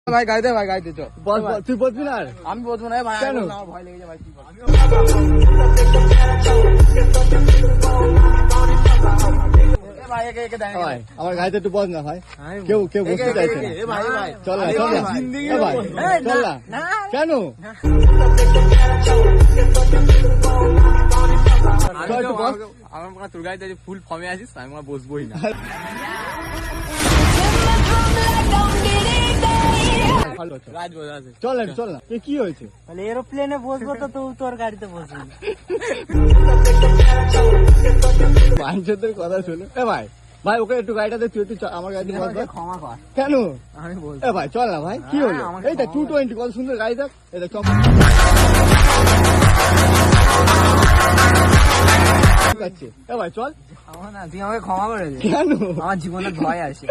ভাই গাড়িতে ভাই গাড়িতে চল। তুই বলবি না? আমি বলবো না ভাই, কেন? আমার ভয় লেগে যায় ভাই। কি বল? এ ভাই একে একে দাঁড়িয়ে ভাই আমার গাড়িতে একটু বস না ভাই, আমি কেউ বসতে চাইছে না। এ ভাই এ ভাই চল না, আরে চল না, ভাই, জিন্দেগি এ ভাই, এই চল না, না। না। কেন? আমি চল তো একটু বস। আমার মনে হয় তোর গাড়িতে যে ফুল ফর্মে আছিস, আমি মনে হয় বসবোই না। ভালো চল। রাজ বোঝা আছে। চল না, চল না। এ কি হয়েছে? তাহলে এরোপ্লেনে বসবো তো তোর গাড়িতে বসবি। বাঞ্চদের কথা শোনো। এ ভাই, ভাই ওকে একটু গাড়িটাতে তুই একটু আমার গাড়িতে বস ভাই। ক্ষমা কর, কেন? আমি বলবো। এ ভাই চল না ভাই, কি হলো? হ্যাঁ, আমাকে এইটা ক্ষমা কর। 220 কত সুন্দর গাড়ি দেখ। এটা চল। ঠিক আছে। এ ভাই চল। আমার না, তুই আমাকে ক্ষমা করে দে। কেন? আমার জীবনে ভয় আছে।